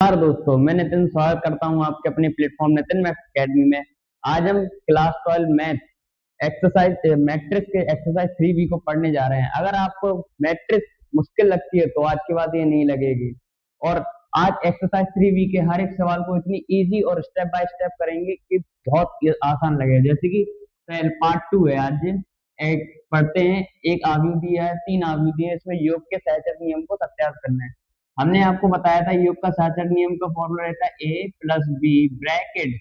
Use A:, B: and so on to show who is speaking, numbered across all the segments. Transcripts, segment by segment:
A: नमस्कार दोस्तों, मैं नितिन स्वागत करता हूं आपके अपने प्लेटफॉर्म नितिन मैथ अकेडमी में। आज हम क्लास 12 मैथ एक्सरसाइज मैट्रिक्स के एक्सरसाइज 3B को पढ़ने जा रहे हैं। अगर आपको मैट्रिक्स मुश्किल लगती है तो आज के बाद ये नहीं लगेगी। और आज एक्सरसाइज 3B के हर एक सवाल को इतनी इजी और स्टेप बाय स्टेप करेंगे कि बहुत आसान लगे। जैसे कि पार्ट 2 है। आज एक पढ़ते हैं। एक आव्यूह दिया है, 3 आव्यूह दिए हैं, इसमें योग के सहचर नियम को सत्यापित करना है। हमने आपको बताया था योग का सहचर नियम का फॉर्मूला रहता है a plus B bracket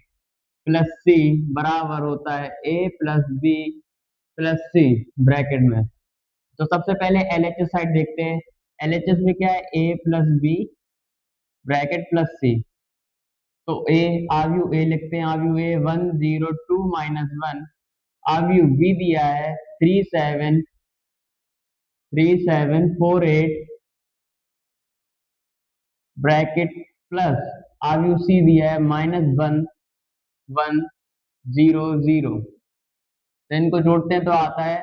A: plus C बराबर होता है a plus B plus C bracket में। तो सबसे पहले एलएचएस साइड देखते हैं। एलएचएस में क्या है? a plus B bracket plus C. तो a आव्यूह a लिखते हैं। आव्यूह a 102 माइनस 1। आव्यूह b दिया है 3748 ब्रैकेट प्लस आव्यूह सी दिया है -1 1 0 0। तो इनको जोड़ते हैं तो आता है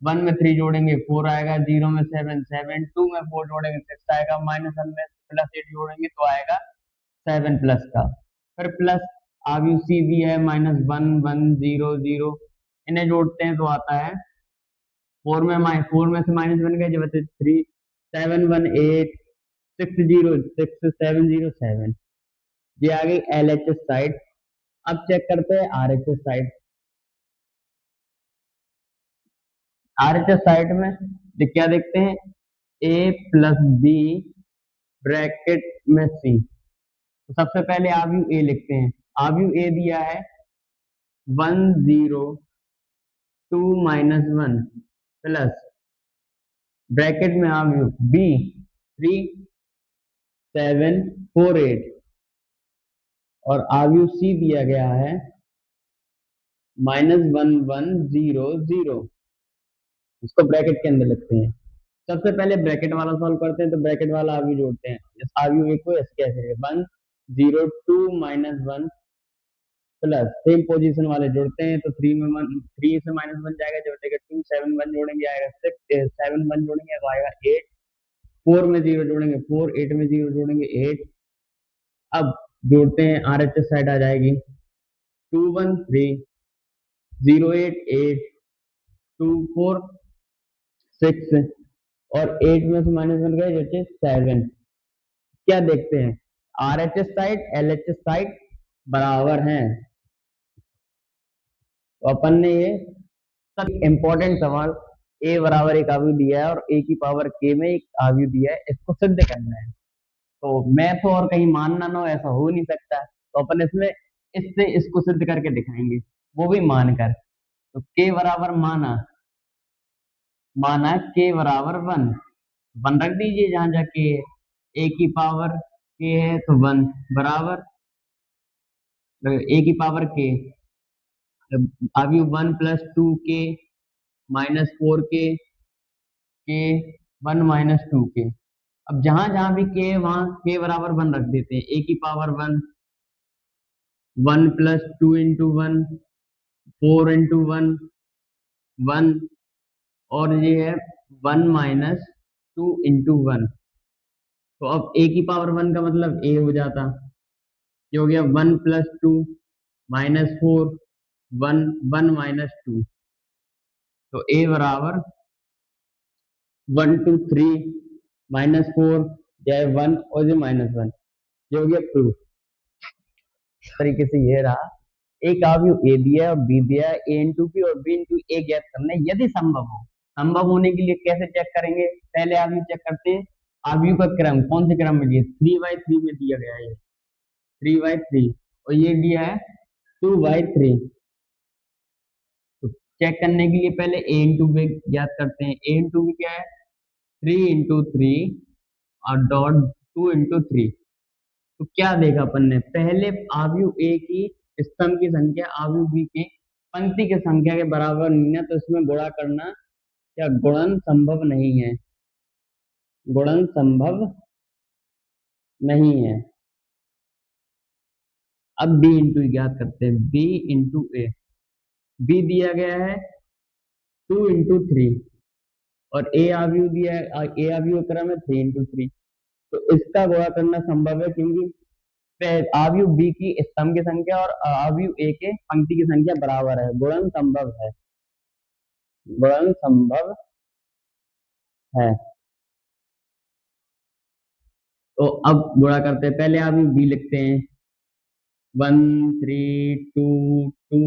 A: 1 में 3 जोड़ेंगे 4 आएगा, 0 में 7 7, 2 में 4 जोड़ेंगे 6 आएगा, -1 में +8 जोड़ेंगे तो आएगा 7 प्लस का। फिर प्लस आव्यूह सी दिया है -1 1 0 0। इन्हें जोड़ते हैं तो आता है 4 में से -1 गए जो बचे 3 7 1 8 6 0 6 7 0 7। ये आ गई एलएचएस साइड। अब चेक करते हैं आरएचएस साइड। आरएचएस साइड में क्या देखते हैं? a प्लस बी ब्रैकेट में सी। तो सबसे पहले आव्यूह a लिखते हैं। आव्यूह a दिया है 102 माइनस 1 प्लस ब्रैकेट में आव्यूह b 3748 और आव्यूह c दिया गया है -1100। इसको ब्रैकेट के अंदर लिखते हैं। सबसे पहले ब्रैकेट वाला सॉल्व करते हैं। तो ब्रैकेट वाला आव्यूह जोड़ते हैं। इस आव्यूह को ऐसे कैसे 102 माइनस 1 प्लस सेम पोजीशन वाले जोड़ते हैं। तो 3 में 3 से -1 जाएगा जो बचेगा 2 7 1 जोड़ेंगे आएगा 6 7 1 जोड़ेंगे तो आएगा 8 4 में 0 जोड़ेंगे 4 8 में 0 जोड़ेंगे 8। अब जोड़ते हैं आरएचएस साइड आ जाएगी 213 08 8 2 4 6 और 8 में से -1 गए जो 7। क्या देखते हैं? आरएचएस साइड एलएचएस साइड बराबर हैं। तो अपन ने ये सब इंपॉर्टेंट सवाल a बराबर एक आव्यूह दिया है और a की पावर k में एक आव्यूह दिया है, इसको सिद्ध करना है। तो मैथ और कहीं मानना ना हो ऐसा हो नहीं सकता। तो अपन इसमें इससे इसको सिद्ध करके दिखाएंगे, वो भी मानकर। तो k बराबर माना k बराबर 1 रख दीजिए जहां जहाँ k है। a की पावर k है तो 1 बराबर a की पावर k आव्यूह 1 plus 2k -4k k 1 -2k। अब जहां जहां भी k है वहां k बराबर 1 रख देते हैं। a की पावर 1 1 प्लस 2 इंटू 1 4 इंटू 1 1 और ये है 1 माइनस 2 इंटू 1। तो अब a की पावर 1 का मतलब a हो जाता। ये हो गया 1 प्लस 2 -4 1 1 -2। तो a बराबर 1 2 3 -4 या 1 और ये -1। ये हो गया प्रूफ। तरीके से ये रहा। एक आव्यूह a दिया है और b दिया है। a इंटू बी और b इंटू a ज्ञात करना है यदि संभव हो। संभव होने के लिए कैसे चेक करेंगे? पहले आव्यूह चेक करते हैं। आव्यूह का क्रम कौन से क्रम में दिया? 3/3 में दिया गया है। 3/3 और ये दिया है 2/3। तो चेक करने के लिए पहले a इंटू बी ज्ञात करते हैं। a इंटू बी क्या है? 3 इंटू 3 और डॉट 2 इंटू 3। तो क्या देखा अपन ने? पहले आव्यूह a की स्तंभ की संख्या आव्यूह b की पंक्ति की संख्या के बराबर नहीं है, तो इसमें गुणा करना क्या गुणन संभव नहीं है। गुणन संभव नहीं है। अब b इंटू ज्ञात करते हैं। b into a। b दिया गया है 2 इंटू 3 और a आव्यूह दिया है। a आव्यूह क्रम है 3 इंटू 3। तो इसका गुणा करना संभव है क्योंकि आव्यूह बी की स्तंभ की संख्या और आव्यूह ए के पंक्ति की संख्या बराबर है, गुणन संभव है, गुणन संभव है। तो अब गुणा करते हैं, पहले आव्यूह बी लिखते हैं, 1 3 2 2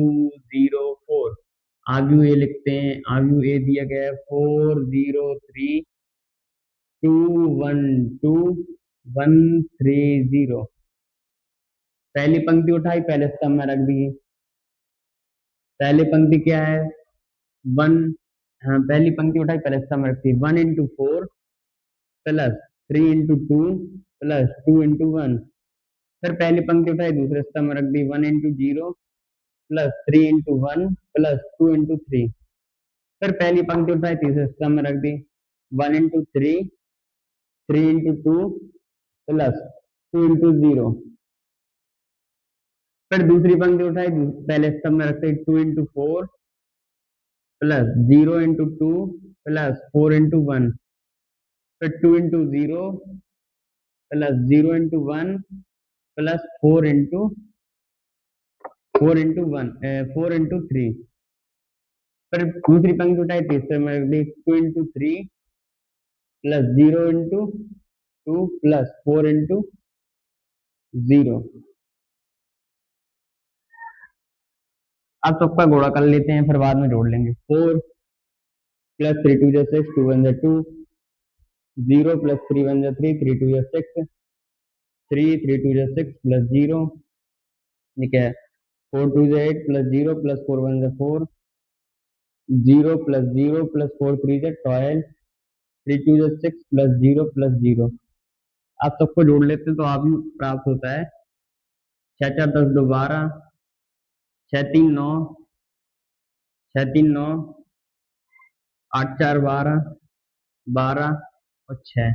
A: 0 4। आव्यूह ए लिखते हैं, आव्यूह ए दिया गया है 4 0 3 2 1 2 1 3 0। पहली पंक्ति उठाई, पहले स्तंभ में रख दी। पहली पंक्ति क्या है, वन, हाँ पहली पंक्ति उठाई पहले स्तंभ में रखती है, 1 × 4 प्लस 3 × 2 प्लस 2 × 1। फिर पहली पंक्ति उठाई दूसरे स्तंभ में रख दी, 1 × 0 प्लस 3 × 1 प्लस 2 × 3। फिर पहली पंक्ति उठाई तीसरे स्तंभ में रख दी, 1 × 3 3 × 2 प्लस 2 × 0। फिर दूसरी पंक्ति उठाई पहले स्तंभ में रखते 2 × 4 प्लस 0 × 2 प्लस 4 × 1। फिर 2 × 0 प्लस 0 × 1 प्लस 4 × 3। फिर दूसरी पंक्ति उठाई तीसरे में रख दी, 2 × 3 प्लस 0 × 2 प्लस 4 × 0। अब सबका गुणा कर लेते हैं, फिर बाद में जोड़ लेंगे। 4 प्लस 3 2 6 2 1 2, 0 प्लस 3 1 3 3 2 6, 3 3 2 6 प्लस 0, ठीक है। 4 2 8 plus 0 plus 4 1 4, 0 plus 0 plus 4 3 12, 3 2 6 plus 0 plus 0। आप सबको जोड़ लेते हैं तो आप भी प्राप्त होता है 6 4 10 2 12, 6 3 9, 6 3 9, 8 4 12, 12 और 6।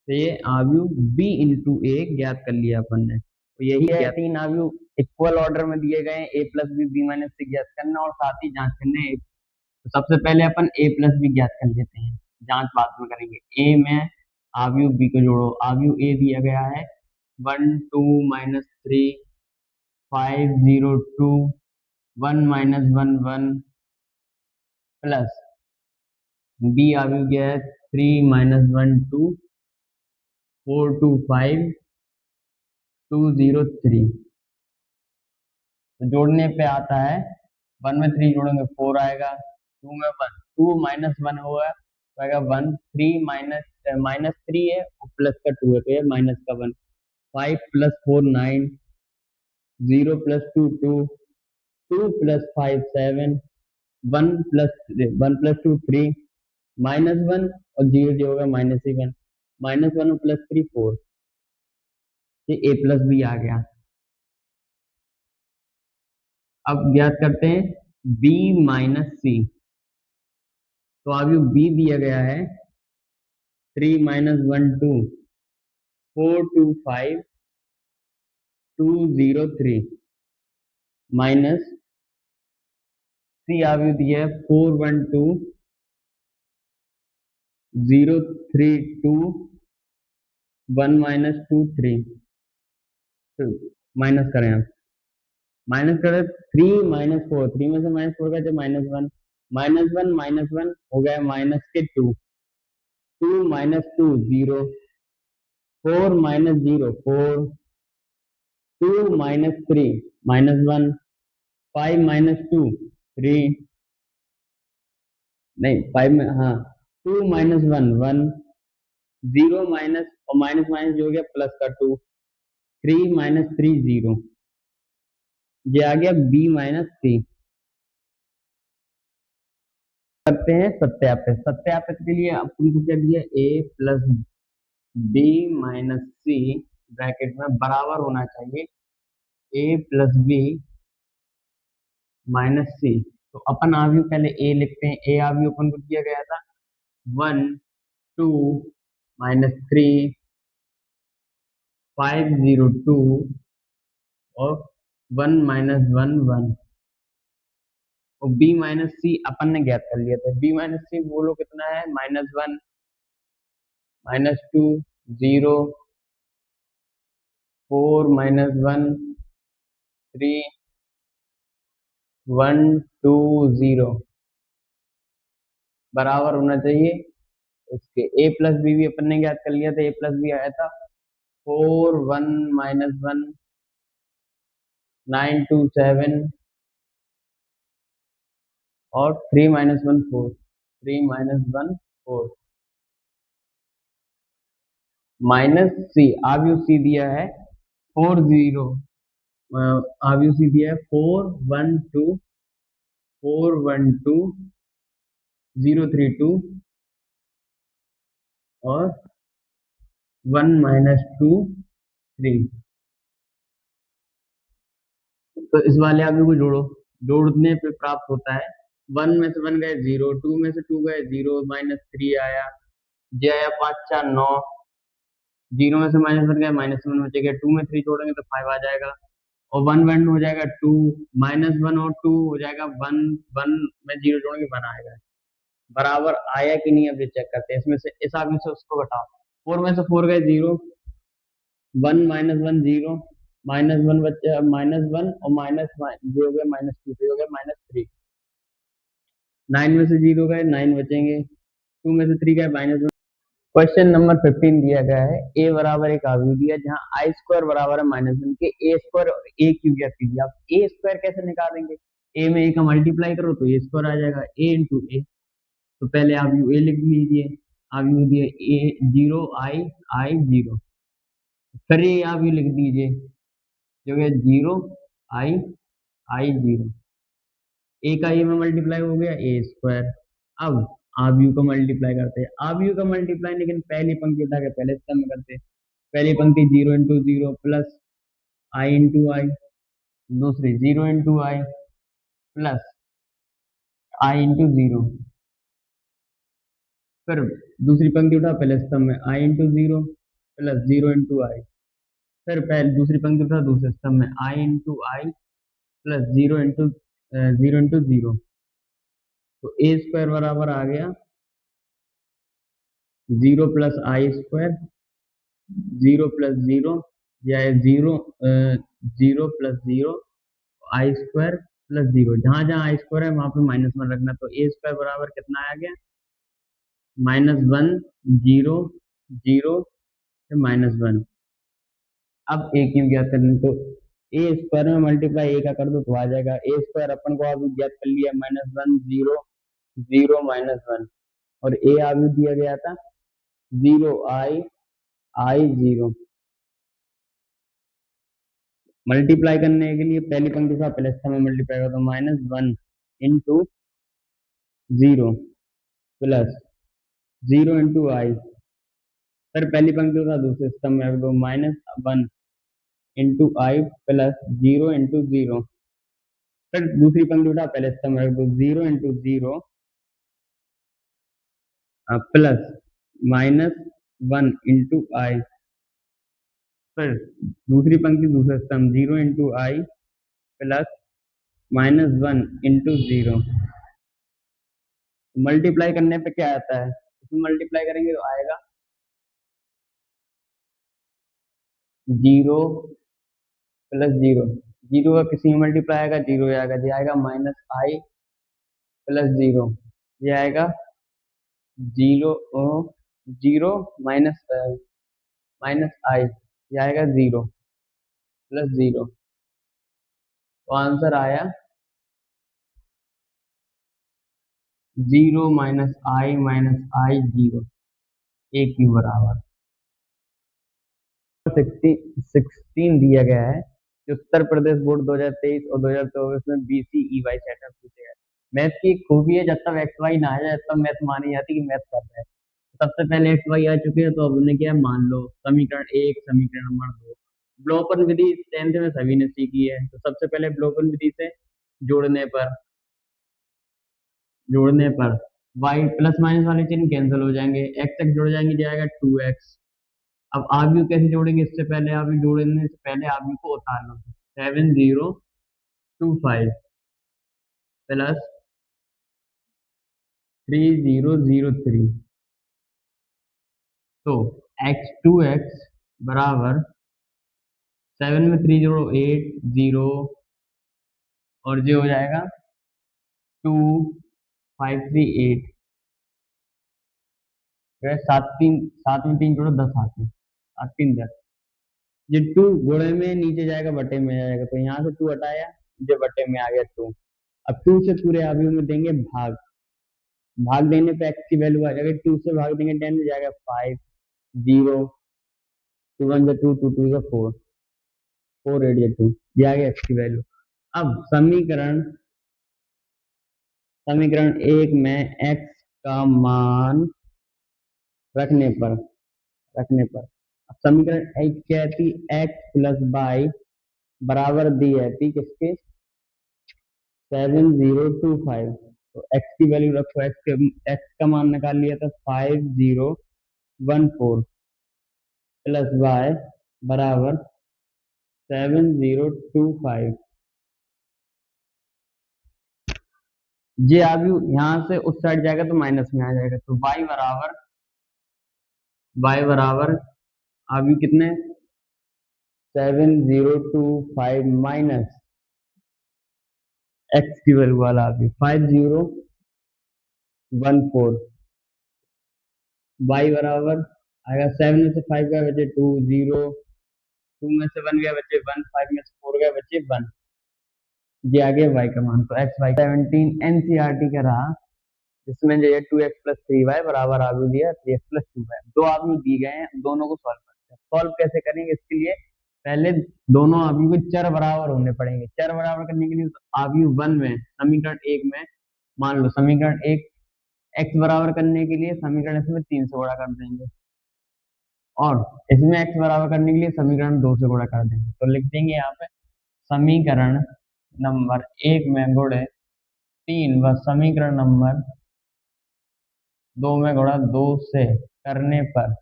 A: तो ये आव्यूह b इंटू ए ज्ञात कर लिया अपन ने। तो यही है, तीन आव्यूह इक्वल ऑर्डर में दिए गए हैं, a plus B B minus C ज्ञात करना और साथ ही जांच करना है। तो सबसे पहले अपन a प्लस बी ज्ञात कर लेते हैं, जांच बाद में करेंगे। a में आव्यूह b को जोड़ो, आव्यूह a दिया गया है 1 2 -3 5 0 2 1 -1 1 प्लस b आव्यूह गया है 3 -1 2 4 2 5 2 0 3। तो जोड़ने पे आता है 1 में 3 जोड़ेंगे 4 आएगा, 2 में 1, 2 -1 होगा तो आएगा 1, 3 -3 है और प्लस का 2 है तो ये माइनस का 1, 5 + 4 9, 0 + 2 2, 2 + 5 7, 1 + 2 3, -1 और 0 जो होगा -1, -1 + 3 4। ये a प्लस बी आ गया। अब ज्ञात करते हैं b माइनस सी। तो आव्यूह b दिया गया है 3 -1 2 4 2 5 2 0 3 माइनस सी आव्यूह दिया है 4 1 2 0 3 2 1 -2 3। तो माइनस करें, आप माइनस करें 3 -4, 3 में से -4 का जब -1, -1 हो गया माइनस के 2, 2 -2 0, 4 -0 4, 2 -3 -1, 5 -2 3, नहीं 5 में, हाँ 2 -1 1, 0 माइनस और माइनस माइनस जो हो गया प्लस का 2, 3 -3 0। ये आ गया b माइनस सी। करते हैं सत्यापित। सत्यापित के लिए अपन को क्या दिया, a plus b minus c bracket में बराबर होना चाहिए a plus b minus c. तो अपन आव्यूह पहले a लिखते हैं। a आव्यूह अपन को दिया गया था 1 2 -3 5 0 2 और 1 -1 1। और b माइनस सी अपन ने ज्ञात कर लिया था। b माइनस सी बोलो कितना है, -1 -2 0 4 माइनस 1 3 1 2 0 बराबर होना चाहिए इसके। ए प्लस बी भी अपन ने ज्ञात कर लिया था, ए प्लस बी आया था 4 1 माइनस 1 9 2 7 और 3 माइनस 1 4 3 माइनस 1 4 माइनस सी आगे सी दिया है 4 0 आगे सी दिया है 4 1 2 4 1 2 0 3 2 और 1 माइनस 2 3। तो इस वाले आगे को जोड़ो, जोड़ने पे प्राप्त होता है 1 में से 1 गए 0, 2 में से 2 गए 0 माइनस 3 आया, जे आया 5 4 9, 0 में से माइनस 1 गया माइनस 1 बचेगा, 2 में 3 जोड़ेंगे तो 5 आ जाएगा और 1 1 हो जाएगा 2 माइनस 1 और 2 हो जाएगा 1 1 में 0 जोड़ेंगे 1 आएगा। बराबर आया कि नहीं अब ये चेक करते हैं, इसमें से इस आदमी से उसको घटाओ, 4 में से 4 गए 0, 1 माइनस 1 0 माइनस 1 बच्चे माइनस 1 और माइनस जो हो गया माइनस 2 हो गया माइनस 3, 9 में से 0 गए 9 बचेंगे, 2 में से 3 गए माइनस 1। क्वेश्चन नंबर 15 दिया गया है a बराबर एक आव्यूह दिया जहां आई स्क्वायर बराबर है माइनस 1 के ए स्क्वायर और ए क्यूब ज्ञात कीजिए। आप ए स्क्वायर कैसे निकालेंगे, ए में ए का मल्टीप्लाई करो तो ए स्क्वायर आ जाएगा, ए इंटू ए। तो पहले आव्यूह ए लिख लीजिए, आव्यूह दिए ए 0 आई आई 0, फिर ये आव्यूह लिख दीजिए जो है 0 आई आई 0, ए का ए में मल्टीप्लाई हो गया ए स्क्वायर। अब आव्यूह को मल्टीप्लाई करते हैं, आव्यूह का मल्टीप्लाई लेकिन पहली पंक्ति उठा के पहले स्तंभ में करते हैं, पहली पंक्ति 0 इंटू 0 प्लस आई इंटू आई, दूसरी 0 इंटू आई प्लस आई इंटू 0, फिर दूसरी पंक्ति उठा पहले स्तंभ में आई इंटू 0 प्लस 0 इंटू आई, फिर पहले दूसरी पंक्ति उठा दूसरे स्तंभ में आई इंटू आई प्लस 0 इंटू 0, तो ए स्क्वायर बराबर आ गया 0 प्लस आई स्क्वायर 0 प्लस 0 या 0 0 प्लस 0 आई स्क्वायर प्लस 0, जहां जहां आई स्क्वायर है वहां पे माइनस 1 रखना, तो ए स्क्वायर बराबर कितना आ गया माइनस 1 0 0 माइनस 1। अब ए क्यूब ज्ञात करना, तो ए स्क्वायर में मल्टीप्लाई ए का कर दो तो आ जाएगा, ए स्क्वायर अपन को अभी ज्ञात कर लिया माइनस 1 0 0 माइनस 1 और ए अभी दिया गया था 0 आई आई 0। मल्टीप्लाई करने के लिए पहली पंक्ति का पहले स्तंभ में मल्टीप्लाई करता हूँ, माइनस 1 इंटू 0 प्लस 0 इंटू आई, फिर पहली पंक्ति का दूसरे स्तंभ में रख दो माइनस 1 इंटू आई प्लस 0 इंटू 0, फिर दूसरी पंक्ति उठा पहले स्तंभ में रख दो 0 इंटू 0 प्लस माइनस 1 इंटू आई, फिर दूसरी पंक्ति दूसरा स्तंभ 0 इंटू आई प्लस माइनस 1 इंटू 0। मल्टीप्लाई करने पे क्या आता है, इसमें मल्टीप्लाई करेंगे तो आएगा 0 प्लस 0, 0 का किसी में मल्टीप्लाई आएगा 0 आएगा, ये आएगा माइनस आई प्लस 0, ये आएगा 0 0 माइनस माइनस आई, ये आएगा 0 प्लस 0, तो आंसर आया 0 माइनस आई 0, ए क्यू बराबर 16 दिया गया है कि उत्तर प्रदेश बोर्ड 2023 और 2024 में BCEY सेटअप पूछे गए। मैथ की एक खूबी है, जब तक एक्स वाई ना आ जाए तब मैथ मानी जाती कि मैथ कर रहे हैं। सबसे पहले एक्स वाई आ चुके हैं तो अब उन्हें क्या है मान लो, समीकरण 1 समीकरण नंबर 2, ब्लोपन विधि 10th में सभी ने सीखी है, तो सबसे पहले ब्लोपन विधि से जोड़ने पर y प्लस माइनस वाले चिन्ह कैंसिल हो जाएंगे, x जुड़ जाएंगे, जाएगा 2x। अब आव्यूह कैसे जोड़ेंगे, इससे पहले आव्यूह जोड़ने से पहले आव्यूह को उतार लो, 7025 प्लस 3003, तो x2x बराबर 7 में 3 जोड़ो 8 0 और जो हो जाएगा 2 5 3 8। 7 में 3 जोड़ो 10 आते हैं, 8 3 10। ये 2 गुणे में नीचे जाएगा बटे में जाएगा, तो यहाँ से 2 हटाया, जो बटे में आ गया 2। अब 2 से पूरे आव्यूह में देंगे भाग, भाग देने पे x की वैल्यू आ जाएगी, 2 से भाग देंगे 10 में जाएगा 5 0 2 1 2 2 2 4 4 8 2, ये आ गया x की वैल्यू। अब समीकरण एक में x का मान रखने पर अब समीकरण एक क्या थी, x प्लस वाई बराबर दी रहती किसके, 7025। तो x की वैल्यू रखो, x का मान निकाल लिया था 5014 प्लस वाई बराबर 7025। ये आव्यू यहाँ से उस साइड जाएगा तो माइनस में आ जाएगा, तो y बराबर आव्यू कितने 7025 माइनस x की वैल्यू वाला आव्यू 5014। y बराबर आएगा 7 में से 5 गया बचे 2 0 2 में से 1 गया बचे 1 5 में से 4 गया बचे 1, ये आ गया y का मान। तो x y 17 एनसीईआरटी का रहा, जिसमें जो है 2x प्लस 3y बराबर आव्यू दिया 3x प्लस 2y। दो आव्यू दी गए हैं, दोनों को सॉल्व करते हैं। सॉल्व कैसे करेंगे, इसके लिए पहले दोनों आव्यू के चर बराबर होने पड़ेंगे। चर बराबर करने के लिए तो आव्यू 1 में समीकरण 1 में मान लो समीकरण 1 x बराबर करने के लिए समीकरण इसमें 3 से गुणा कर देंगे, और इसमें x बराबर करने के लिए समीकरण 2 से गुणा कर देंगे। तो लिख देंगे यहाँ पे समीकरण नंबर 1 में गुणे 3 व समीकरण नंबर 2 में गुणा 2 से करने पर,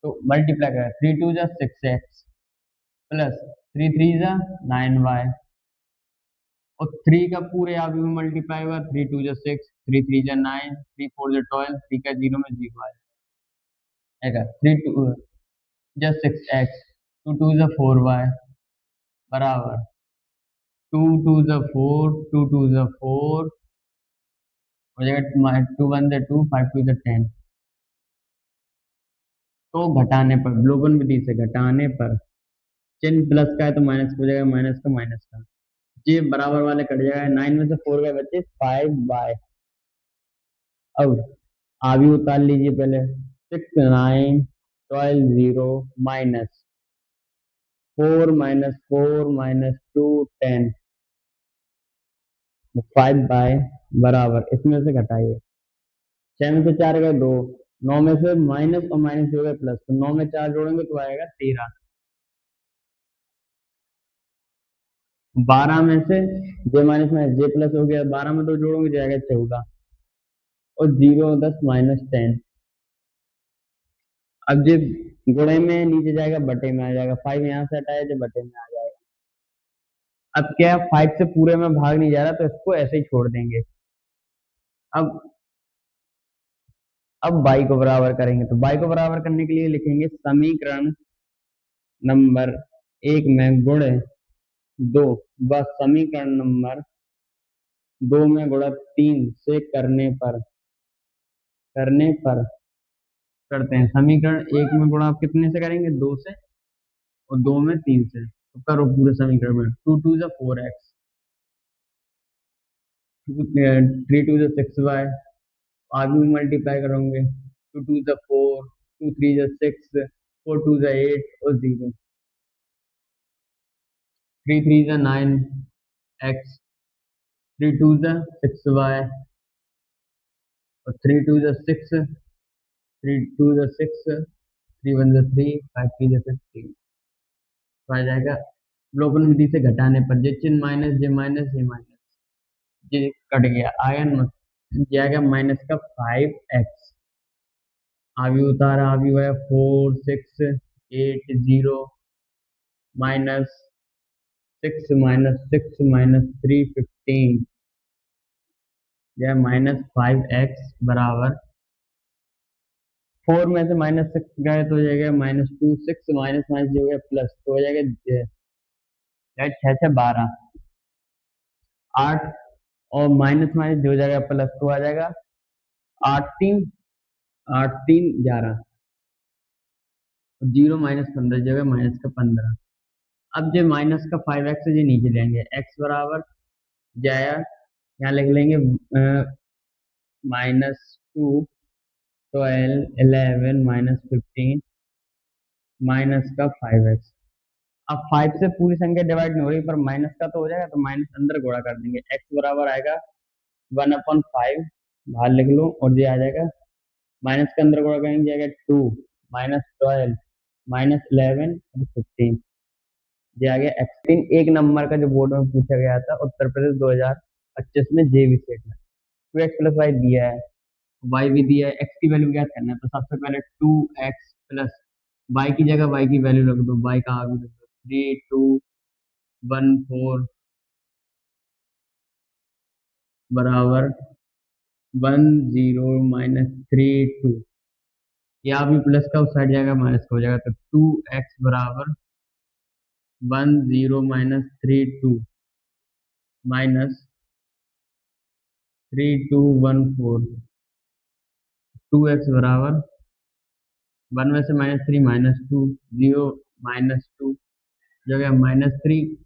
A: तो मल्टीप्लाई करें 3 2 जा 6x प्लस 3 3 जा 9y, और 3 का पूरे आव्यूह में मल्टीप्लाई हुआ 3 2 जा 6 3 3 जा 9 3 4 जा 12 3 का 0 में 0 आएगा 3 2 जा 6x 2 2 जा 4y बराबर 2 2 जा 4 2 2 जा 4 हो जाएगा 2 1 जा 2 5 2 जा 10। तो घटाने पर विलोपन विधि से घटाने पर चिन्ह प्लस का है तो माइनस हो जाएगा, माइनस का ये बराबर वाले कट जाएगा। 9 में से 4 गए बच्चे 5y। अब आगे उतार लीजिए पहले 6 9 12 0 माइनस 4 माइनस 2 10 5y बराबर इसमें से घटाइए 6 में से 4 गए 2 9 में से माइनस और माइनस हो गए प्लस, तो 9 में 4 जोड़ेंगे तो आएगा 13। 12 में से जे माइनस में जे प्लस हो गया, 12 में 2 जोड़ोगे जाएगा 14 और 0 10 माइनस 10। अब जो गुणे में नीचे जाएगा बटे में आ जाएगा, 5 यहाँ से हटाया जो बटे में आ जाएगा। अब क्या 5 से पूरे में भाग नहीं जा रहा, तो इसको ऐसे ही छोड़ देंगे। अब y को बराबर करेंगे, तो y को बराबर करने के लिए लिखेंगे समीकरण नंबर 1 में गुणे 2 व समीकरण नंबर 2 में गुणा 3 से करने पर करते हैं। समीकरण 1 में गुणा आप कितने से करेंगे 2 से, और 2 में 3 से, तो करो पूरे समीकरण में 2 2 जा 4x 3 2 जा 6y, आगे में मल्टीप्लाई करोगे 2 2 जा 4 2 3 जा 6 4 2 जा 8 और 0 3 3 जा 9x 3 2 जा 6y और 3 2 जा 6 3 2 जा 6 3 1 जा 3 5 3 जा 15। तो आ जाएगा विलोपन विधि से घटाने पर जे चिन्ह माइनस जे माइनस ये माइनस ये कट गया, आया न ये आ गया माइनस का 5x। आगे उतारा, आगे हुआ 4 6 8 0 माइनस 6 माइनस 3 15, यह माइनस 5x बराबर 4 में से -6 गए तो हो जाएगा -2, 6 माइनस माइनस जो है प्लस तो हो जाएगा 6 से 12, 8 और माइनस माइनस जो हो जाएगा प्लस तो आ जाएगा 8 3 जीरो -15 जो है -15। अब जो माइनस का 5x जो नीचे लेंगे x बराबर जाएगा, यहाँ लिख लेंगे -2 12 11 -15 माइनस का 5x। अब 5 से पूरी संख्या डिवाइड नहीं हो रही पर माइनस का तो हो जाएगा, तो माइनस अंदर गुणा कर देंगे, x बराबर आएगा 1/5 बाहर लिख लो और ये आ जाएगा, माइनस के अंदर गुणा करेंगे जाएगा 2 -12 -11 15, ये आ गया x। एक नंबर का जो बोर्ड में पूछा गया था उत्तर प्रदेश 2025 में जेबी सेट में 2x प्लस वाई दिया है, y भी दिया है, x की वैल्यू ज्ञात करना है, तो सबसे पहले 2x प्लस y की जगह y की वैल्यू रख दो, y का आ भी रख दो 3214 बराबर 10 या भी प्लस का उस साइड जाएगा माइनस का हो जाएगा, तो 2x बराबर 10 माइनस 3214, 2x बराबर 1 में से -3 -2 0 -2 जो गया -3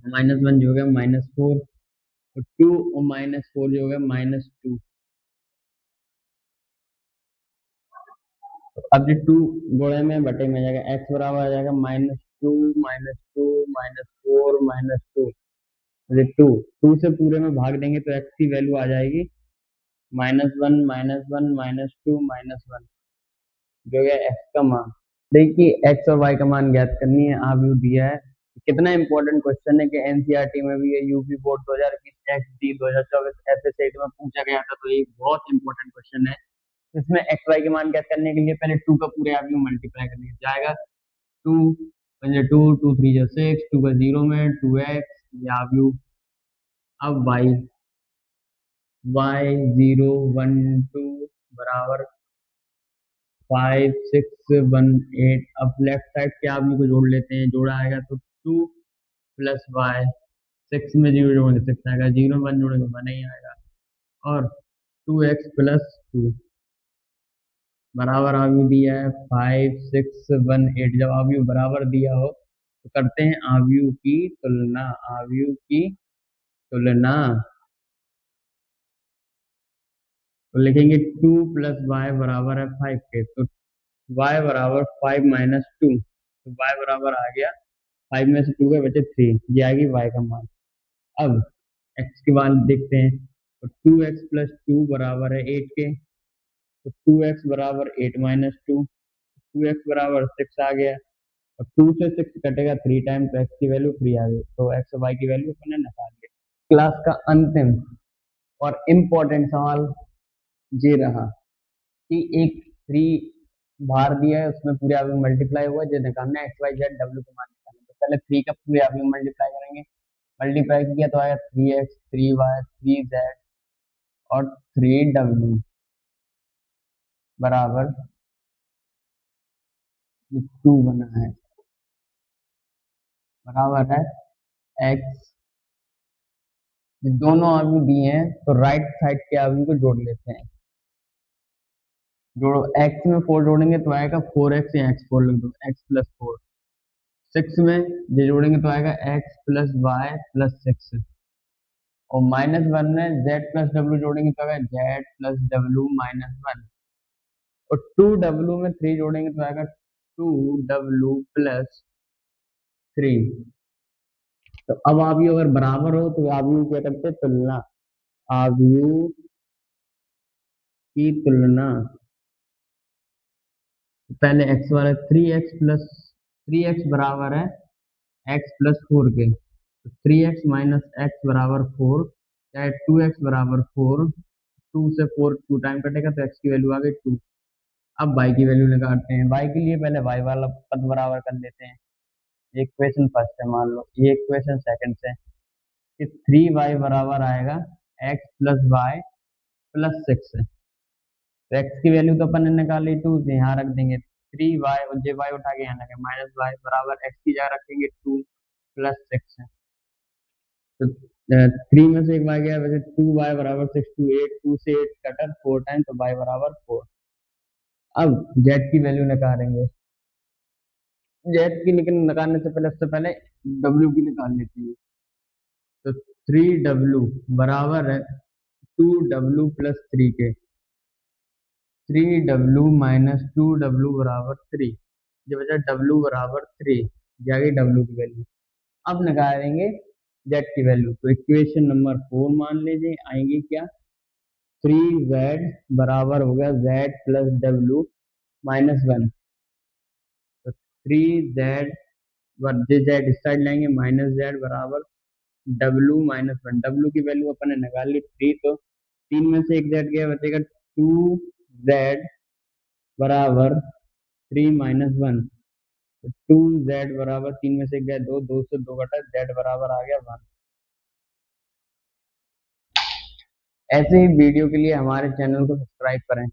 A: -1 जो गया -4 और 2 और -4 जो गया -2। तो अब जो 2 गोले में बटे में जाएगा, x बराबर आ जाएगा -2 -2 -4 -2, ये 2 से पूरे में भाग देंगे तो x की वैल्यू आ जाएगी -1 -1 -2 -1 जो है x का मान। देखिए x और y का मान ज्ञात करनी है, आप यू दिया है, कितना इंपॉर्टेंट क्वेश्चन है कि एनसीईआरटी में भी है, यूपी बोर्ड 2020 एक्सडी 2024 ऐसे सेट में पूछा गया था, तो ये बहुत इंपॉर्टेंट क्वेश्चन है। इसमें एक्स वाई के मान ज्ञात करने के लिए पहले 2 का पूरे आप मल्टीप्लाई करने जाएगा, 2 2 2 3 जो 6, 2 का 0 में 2x या आप अब y 0 1 2 बराबर 5 6 1 8। अब लेफ्ट साइड के आप को जोड़ लेते हैं, जोड़ा आएगा तो 2 प्लस वाई, 6 में 0 जोड़ेंगे 6 आएगा, 0 में 1 जोड़ेंगे 1 ही आएगा, और 2x प्लस 2 बराबर आव्यू दिया है 5 6 1 8। जब आव्यू बराबर दिया हो तो करते हैं आव्यू की तुलना, आव्यू की तुलना, तो लिखेंगे 2 प्लस वाई बराबर है 5 के, तो y बराबर 5 -2, तो y बराबर आ गया 5 में से 2 के बचे 3, ये आएगी y का मान। अब x के मान देखते हैं, तो 2x प्लस 2 बराबर है 8 के, तो 2x बराबर 8 -2, 2x बराबर 6 आ गया, और 2 से 6 कटेगा 3 टाइम, तो x की वैल्यू 3 आ गई, तो x और y की वैल्यू अपने निकाल ली। क्लास का अंतिम और इम्पोर्टेंट सवाल ये रहा कि एक 3 बाहर दिया है, उसमें पूरे आगे मल्टीप्लाई हुआ, जो निकालना है एक्स वाई जेड डब्ल्यू के मान निकालना है, तो पहले 3 का पूरे आगे मल्टीप्लाई करेंगे, मल्टीप्लाई किया तो आएगा 3x 3y 3z और 3w बराबर 2 बना है, बराबर है x। दोनों आगे दिए हैं तो राइट साइड के आगे को जोड़ लेते हैं, जोड़ो, x में 4 जोड़ेंगे तो आएगा 4x या x4 लिख दो, x प्लस 4, 6 में ये जोड़ेंगे तो आएगा x प्लस वाई प्लस 6, और -1 में z प्लस डब्ल्यू जोड़ेंगे तो आएगा z प्लस डब्ल्यू -1, और 2w में 3 जोड़ेंगे तो आएगा 2w प्लस 3। तो अब आव्यूह अगर बराबर हो तो आव्यूह क्या करते हैं, तुलना, आव्यूह की तुलना, पहले x वाला 3x बराबर है x प्लस 4 के, तो 3x माइनस x बराबर 4, चाहे 2x बराबर 4, 2 से 4 2 टाइम कटेगा तो x की वैल्यू आ गई 2। अब y की वैल्यू निकालते हैं, y के लिए पहले y वाला पद बराबर कर लेते हैं, एक इक्वेशन फर्स्ट है मान लो, ये इक्वेशन सेकंड से, कि 3y बराबर आएगा x प्लस वाई प्लस 6 है, तो एक्स की वैल्यू तो अपन ने निकाली 2, यहाँ रख देंगे 3y और जे वाई उठा के यहाँ लगे माइनस वाई बराबर एक्स की जगह रखेंगे 2 प्लस 6 है। तो 3 में से एक वाई गया, वैसे 2y बराबर 6 2 8, 2 से 8 कटर 4 टाइम, तो y बराबर 4। अब z की वैल्यू निकालेंगे। z की निकालने से पहले सबसे पहले w की निकाल लेते हैं। तो 3w बराबर है 2w प्लस 3 के, 3w माइनस 2w बराबर 3, जो बचा w बराबर 3, जाएगी w की वैल्यू। अब निकालेंगे z की वैल्यू, तो इक्वेशन नंबर 4 मान लीजिए आएंगे क्या, 3z बराबर हो गया z प्लस w माइनस 1, तो 3z जेड इस साइड लाएंगे माइनस जेड बराबर w माइनस 1, w की वैल्यू अपन ने निकाल ली 3, तो 3 में से एक जेड गया, बचेगा 2z बराबर 3 माइनस 1, तो 2z बराबर 3 में से एक गया 2, 2 से 2 घटा, z बराबर आ गया 1। ऐसे ही वीडियो के लिए हमारे चैनल को सब्सक्राइब करें।